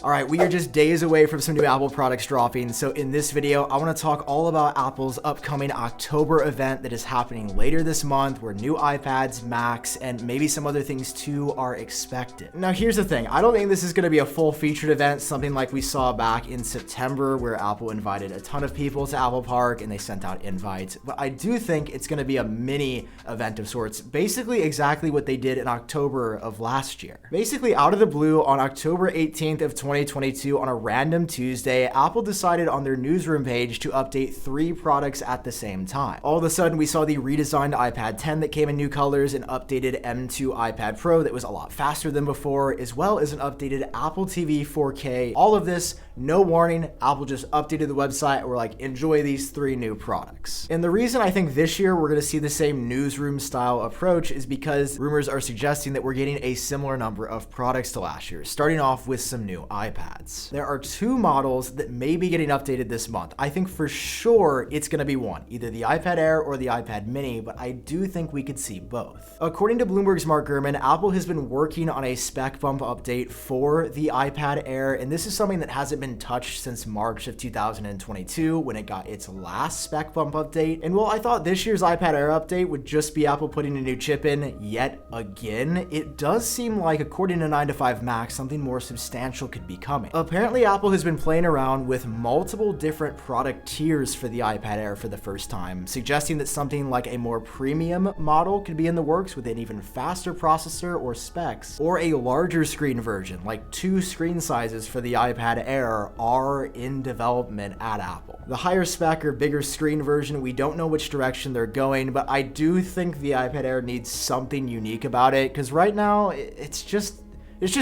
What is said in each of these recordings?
All right, we are just days away from some new Apple products dropping. So in this video, I want to talk all about Apple's upcoming October event that is happening later this month, where new iPads Max and maybe some other things too are expected. Now, here's the thing. I don't think this is going to be a full featured event, something like we saw back in September where Apple invited a ton of people to Apple Park and they sent out invites. But I do think it's going to be a mini event of sorts, basically exactly what they did in October of last year. Basically, out of the blue, on October 18th of 2022, on a random Tuesday, Apple decided on their newsroom page to update 3 products at the same time. All of a sudden, we saw the redesigned iPad 10 that came in new colors, an updated M2 iPad Pro that was a lot faster than before, as well as an updated Apple TV 4K. All of this, no warning, Apple just updated the website and we're like, enjoy these 3 new products. And the reason I think this year we're going to see the same newsroom style approach is because rumors are suggesting that we're getting a similar number of products to last year, starting off with some new iPads. There are 2 models that may be getting updated this month. I think for sure it's going to be one, either the iPad Air or the iPad Mini, but I do think we could see both. According to Bloomberg's Mark Gurman, Apple has been working on a spec bump update for the iPad Air, and this is something that hasn't been touched since March of 2022 when it got its last spec bump update. And while I thought this year's iPad Air update would just be Apple putting a new chip in yet again, it does seem like, according to 9to5Mac, something more substantial could be coming. Apparently, Apple has been playing around with multiple different product tiers for the iPad Air for the first time, suggesting that something like a more premium model could be in the works with an even faster processor or specs, or a larger screen version, like 2 screen sizes for the iPad Air, are in development at Apple. The higher spec or bigger screen version, we don't know which direction they're going, but I do think the iPad Air needs something unique about it, because right now it's just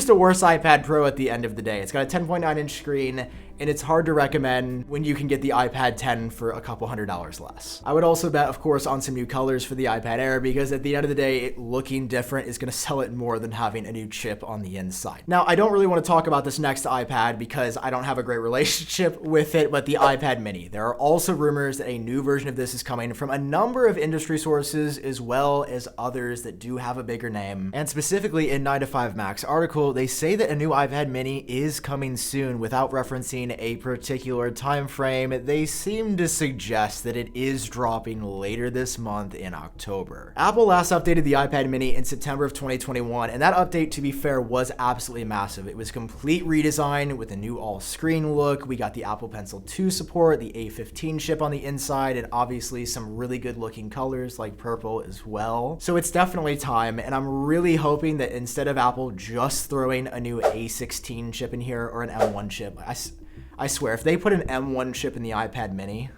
a worse iPad Pro at the end of the day. It's got a 10.9-inch screen, and it's hard to recommend when you can get the iPad 10 for a couple $100s less. I would also bet, of course, on some new colors for the iPad Air, because at the end of the day, it looking different is going to sell it more than having a new chip on the inside. Now, I don't really want to talk about this next iPad because I don't have a great relationship with it, but the iPad Mini. There are also rumors that a new version of this is coming from a number of industry sources, as well as others that do have a bigger name. And specifically in 9to5Mac's article, they say that a new iPad Mini is coming soon without referencing a particular time frame. They seem to suggest that it is dropping later this month in October. Apple last updated the iPad Mini in September of 2021, and that update, to be fair, was absolutely massive. It was complete redesign with a new all-screen look. We got the Apple Pencil 2 support, the A15 chip on the inside, and obviously some really good looking colors like purple as well. So it's definitely time, and I'm really hoping that instead of Apple just throwing a new A16 chip in here or an M1 chip, I swear, if they put an M1 chip in the iPad Mini,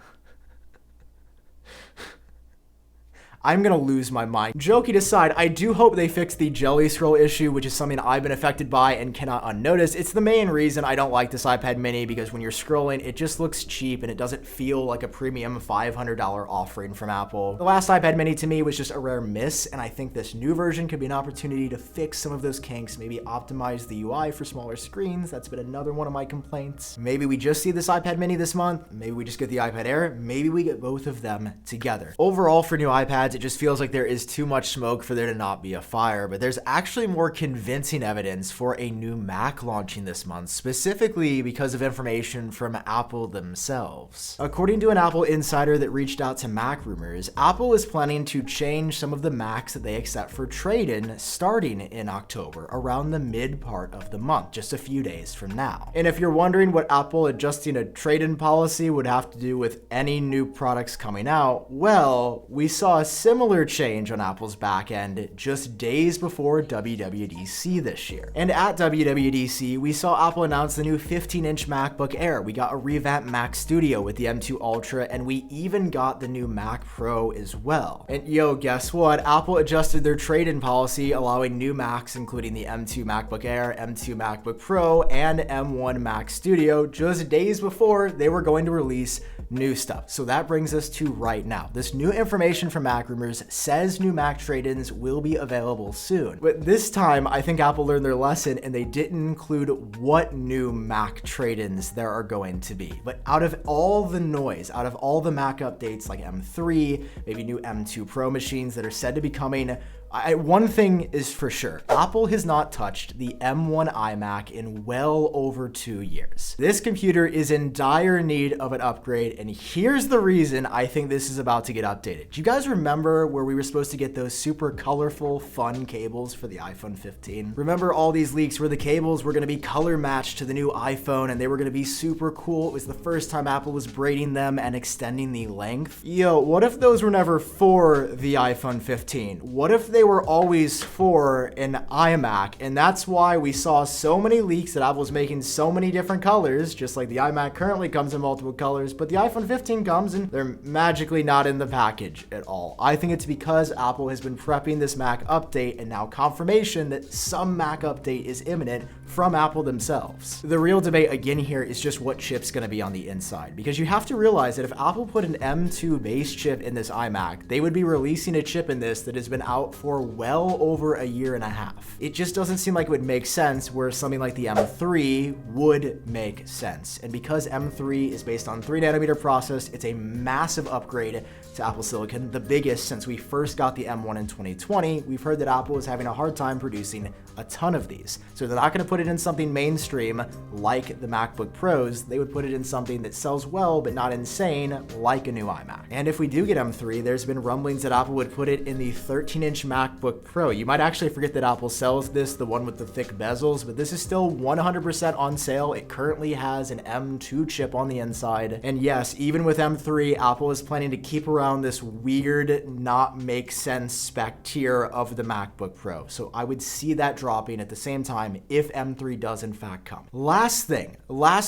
I'm gonna lose my mind. Joking aside, I do hope they fix the jelly scroll issue, which is something I've been affected by and cannot unnotice. It's the main reason I don't like this iPad Mini, because when you're scrolling, it just looks cheap and it doesn't feel like a premium $500 offering from Apple. The last iPad Mini to me was just a rare miss, and I think this new version could be an opportunity to fix some of those kinks, maybe optimize the UI for smaller screens. That's been another one of my complaints. Maybe we just see this iPad Mini this month, maybe we just get the iPad Air, maybe we get both of them together. Overall, for new iPads, it just feels like there is too much smoke for there to not be a fire, but there's actually more convincing evidence for a new Mac launching this month, specifically because of information from Apple themselves. According to an Apple insider that reached out to Mac Rumors, Apple is planning to change some of the Macs that they accept for trade-in starting in October, around the mid part of the month, just a few days from now. And if you're wondering what Apple adjusting a trade-in policy would have to do with any new products coming out, well, we saw a similar change on Apple's back end just days before WWDC this year. And at WWDC, we saw Apple announce the new 15-inch MacBook Air. We got a revamped Mac Studio with the M2 Ultra, and we even got the new Mac Pro as well. And yo, guess what? Apple adjusted their trade-in policy, allowing new Macs, including the M2 MacBook Air, M2 MacBook Pro, and M1 Mac Studio, just days before they were going to release new stuff. So that brings us to right now. This new information from Mac Rumors says new Mac trade-ins will be available soon. But this time, I think Apple learned their lesson and they didn't include what new Mac trade-ins there are going to be. But out of all the noise, out of all the Mac updates like M3, maybe new M2 Pro machines that are said to be coming, One thing is for sure, Apple has not touched the M1 iMac in well over 2 years. This computer is in dire need of an upgrade, and here's the reason I think this is about to get updated. Do you guys remember where we were supposed to get those super colorful, fun cables for the iPhone 15? Remember all these leaks where the cables were going to be color matched to the new iPhone and they were going to be super cool? It was the first time Apple was braiding them and extending the length. Yo, what if those were never for the iPhone 15? What if they were always for an iMac? And that's why we saw so many leaks that Apple's making so many different colors, just like the iMac currently comes in multiple colors, but the iPhone 15 comes and they're magically not in the package at all. I think it's because Apple has been prepping this Mac update and now confirmation that some Mac update is imminent from Apple themselves. The real debate again here is just what chip's gonna be on the inside, because you have to realize that if Apple put an M2 base chip in this iMac, they would be releasing a chip in this that has been out for well over a year and a half. It just doesn't seem like it would make sense where something like the M3 would make sense. And because M3 is based on 3nm process, it's a massive upgrade to Apple Silicon, the biggest since we first got the M1 in 2020. We've heard that Apple is having a hard time producing a ton of these. So they're not gonna put it in something mainstream like the MacBook Pros. They would put it in something that sells well, but not insane, like a new iMac. And if we do get M3, there's been rumblings that Apple would put it in the 13-inch MacBook Pro. You might actually forget that Apple sells this, the one with the thick bezels, but this is still 100% on sale. It currently has an M2 chip on the inside. And yes, even with M3, Apple is planning to keep around this weird, not make sense spec tier of the MacBook Pro. So I would see that dropping at the same time if M3 does in fact come. Last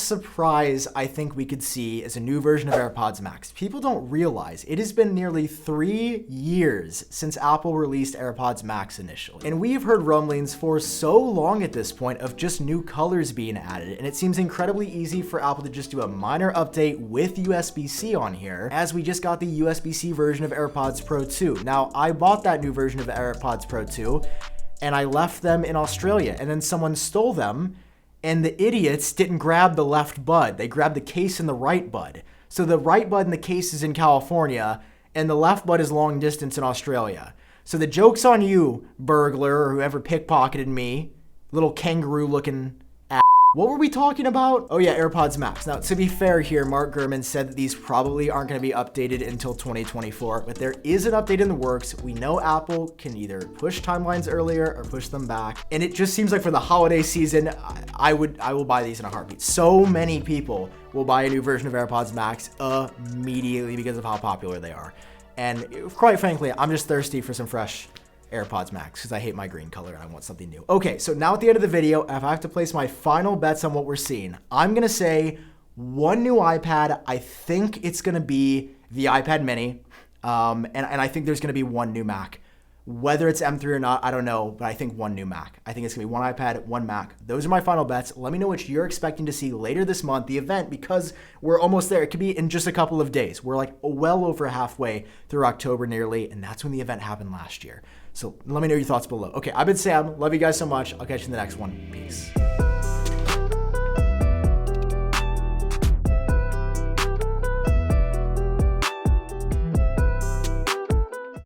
surprise I think we could see is a new version of AirPods Max. People don't realize it has been nearly 3 years since Apple released AirPods Max initially. And we've heard rumblings for so long at this point of just new colors being added, and it seems incredibly easy for Apple to just do a minor update with USB-C on here, as we just got the USB-C version of AirPods Pro 2. Now, I bought that new version of AirPods Pro 2, and I left them in Australia, and then someone stole them, and the idiots didn't grab the left bud. They grabbed the case and the right bud. So the right bud and the case is in California, and the left bud is long distance in Australia. So the joke's on you, burglar, or whoever pickpocketed me, little kangaroo looking ass. What were we talking about? Oh yeah, AirPods Max. Now, to be fair here, Mark Gurman said that these probably aren't going to be updated until 2024, but there is an update in the works. We know Apple can either push timelines earlier or push them back, and it just seems like for the holiday season, I will buy these in a heartbeat. So many people will buy a new version of AirPods Max immediately because of how popular they are. And quite frankly, I'm just thirsty for some fresh AirPods Max because I hate my green color and I want something new. Okay, so now at the end of the video, if I have to place my final bets on what we're seeing, I'm gonna say one new iPad. I think it's gonna be the iPad mini, and I think there's gonna be one new Mac. Whether it's M3 or not, I don't know, but I think one new Mac. I think it's gonna be one iPad, one Mac. Those are my final bets. Let me know what you're expecting to see later this month, the event, because we're almost there. It could be in just a couple of days. We're like well over halfway through October nearly, and that's when the event happened last year. So let me know your thoughts below. Okay, I've been Sam. Love you guys so much. I'll catch you in the next one. Peace.